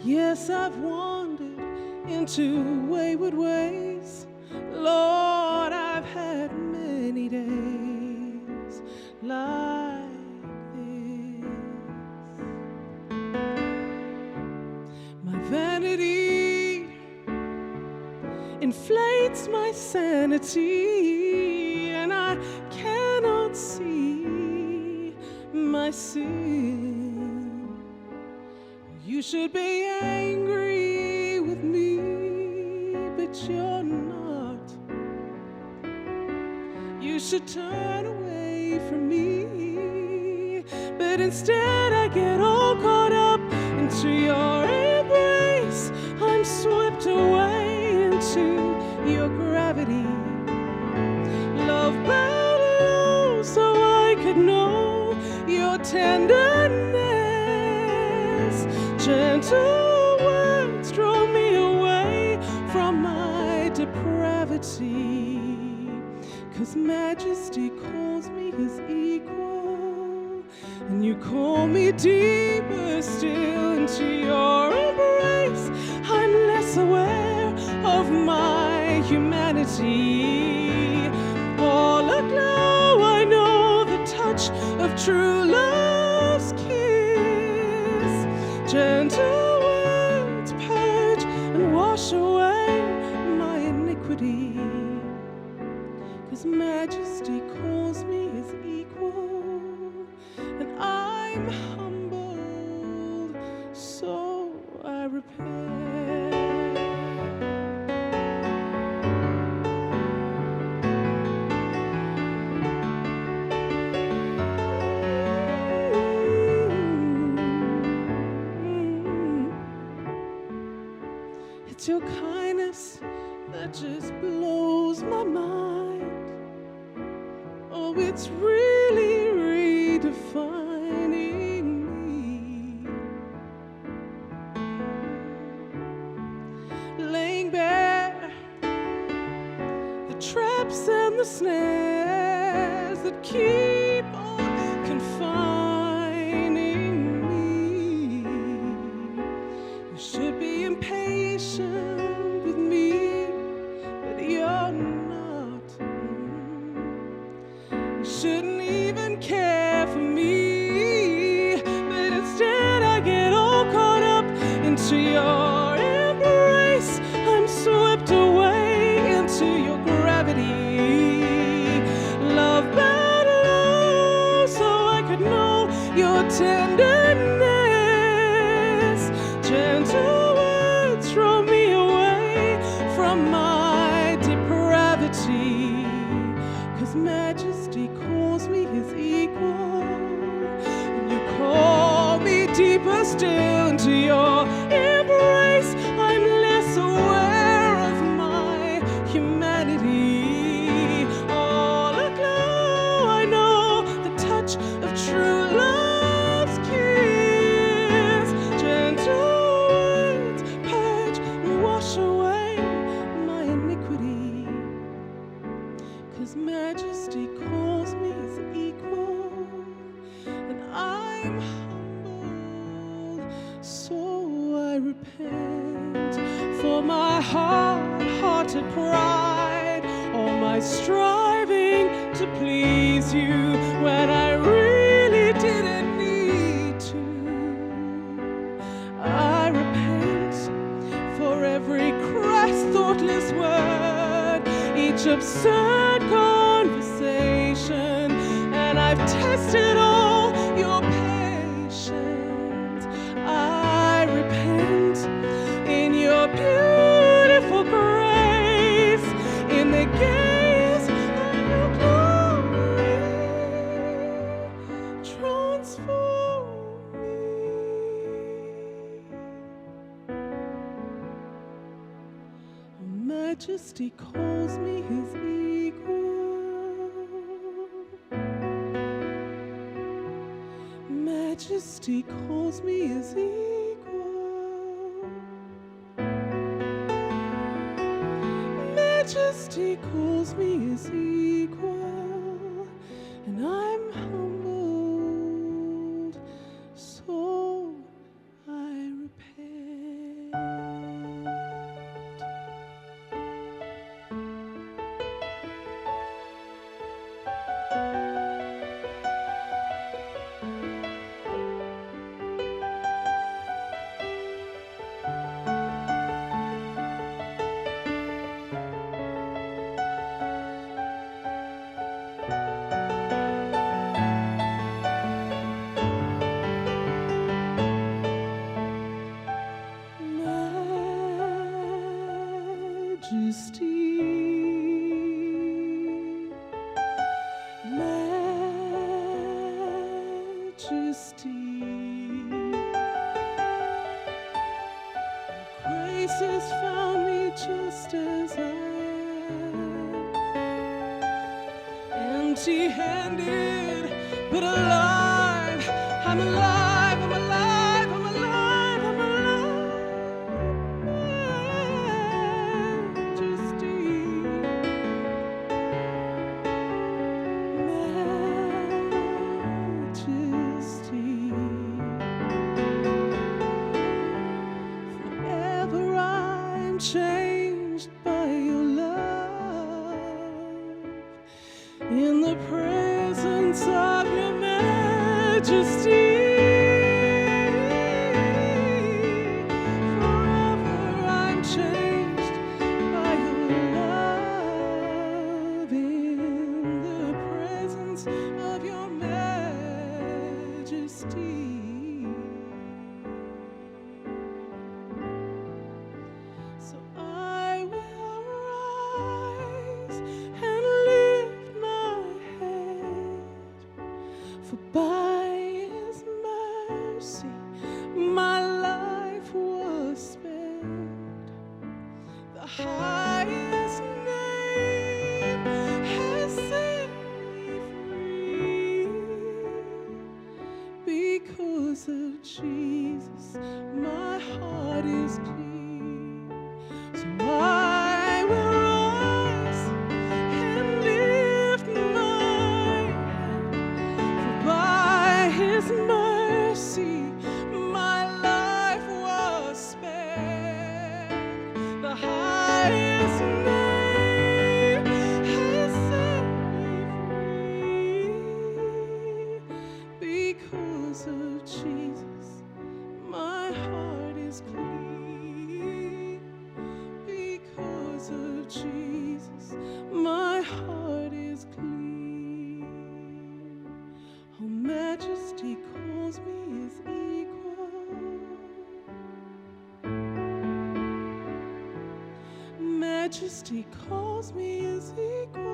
Yes, I've wandered into wayward ways. Lord, I've had many days like this. My vanity inflates my sanity, and I cannot see my sin. You should be angry with me, but you're not. You should turn away from me, but instead I get all caught up into your embrace. I'm swept away into your gravity. Love bowed low so I could know your tenderness. Gentle words draw me away from my depravity. 'Cause majesty calls me his equal, and you call me deeper still into your embrace. I'm less aware of my humanity. All aglow, I know the touch of true love's kiss. Gentle words purge and wash away my iniquity. 'Cause majesty calls me his equal, and I'm humbled, so I repent. It's your kindness that just blows my mind. Oh, it's really redefining me. Laying bare the traps and the snares that keep on confining me. You should be impatient with me, but you're not. You shouldn't even care for me, but instead I get all caught up into your embrace. I'm swept away into your gravity. Love bowed low so I could know your tenderness. Gentle words draw me away from my depravity. 'Cause majesty calls me his equal, and you call me deeper still into your embrace. I'm less aware of my humanity. All aglow, I know the touch of true love's kiss. Gentle words purge and wash away my iniquity. 'Cause majesty calls me his equal, and I'm humbled, so I repent. For my hard-hearted pride, all my striving to please you when I really didn't need to. I repent for every crass, thoughtless word, each absurd conversation, and I've tested all your patience. I repent in your beautiful grace, in the gaze of your glory. Transform me. Majesty calls me his equal. Majesty calls me his equal. Majesty calls me his equal, and I'm humbled, so I repent. Grace has found me just as I am, empty-handed, but alive. I'm alive, I'm alive, I'm alive, I'm alive. Majesty, majesty. Forever I'm changed by your love. In the presence of your majesty, forever I'm changed by your love. In the presence of your majesty. So I will rise and lift my head, for by His mercy my life was spared. The highest name has set me free. Because of Jesus, my heart is clean. So I will rise and lift my head, for by His mercy my life was spared. The highest name has set me free. Because of Jesus, my heart is clean. Because of Jesus, my heart is clean. Oh, majesty calls me His equal. Majesty calls me His equal.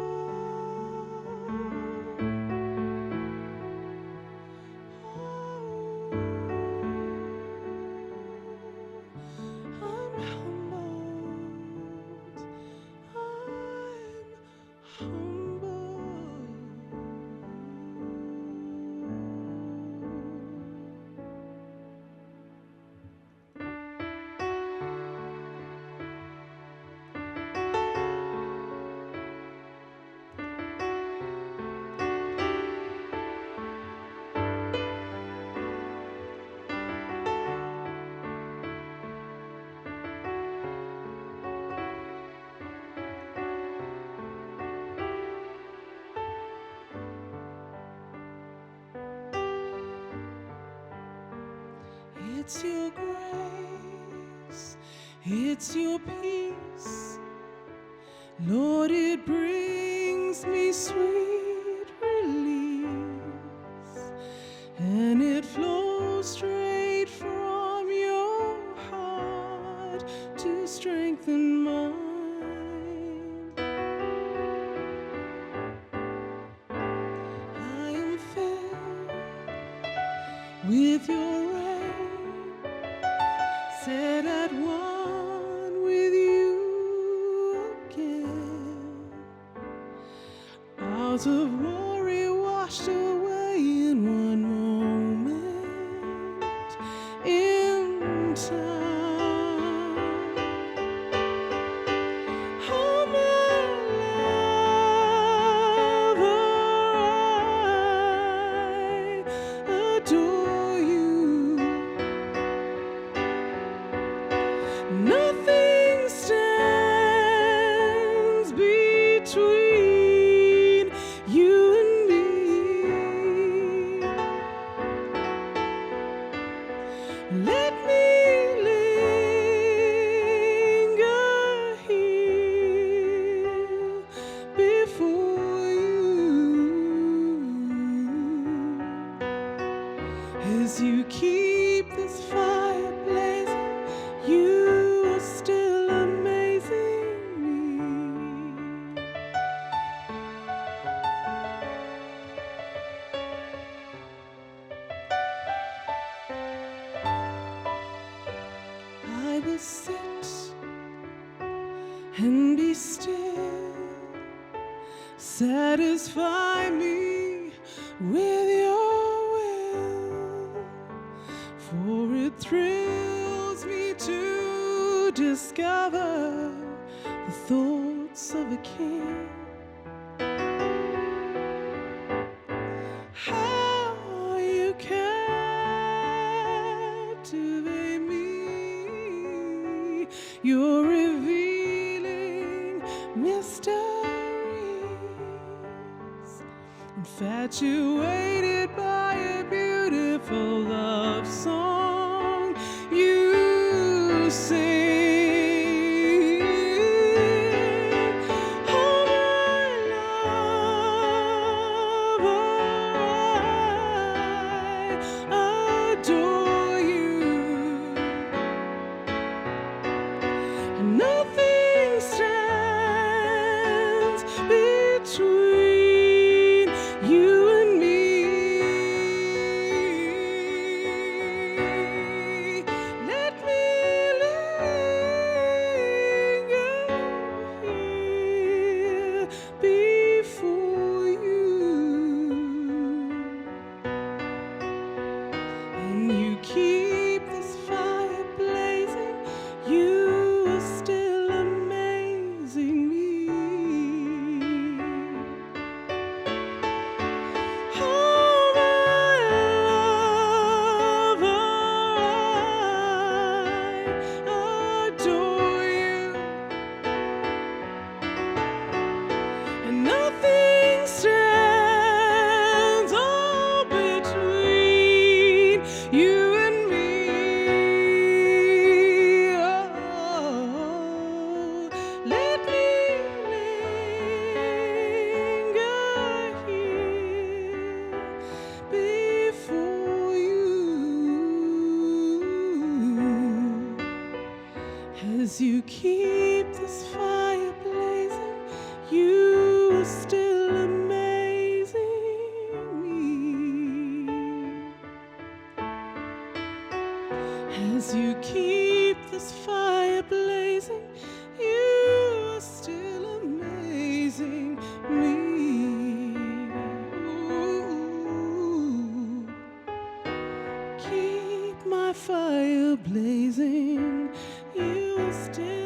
I'm humbled. I'm It's your grace, it's your peace, Lord, it brings me sweet release, and it flows straight from your heart to strengthen mine. I am filled with your set at one with you again, out of worry washed away in one moment in time. Oh, my lover, I adore you. Nothing stands between you and me. Let me linger here before you as you keep this fire blazing. You are still amazing. sit and be still. Satisfy me with your will, for it thrills me to discover the thoughts of a king. How you captivate me, you're revealing mysteries, infatuated by a beautiful love song you sing. Oh, my lover, I adore you. Nothing stands between you and me. Let me linger here before you, and you keep this fire blazing. You are still amazing me. Oh, my lover, I adore you, and nothing stands all between you and me. Oh, let me linger here before you, as you keep this fire blazing. You are still amazing me. As you keep this fire blazing, you are still amazing me. Ooh, keep my fire blazing. You are still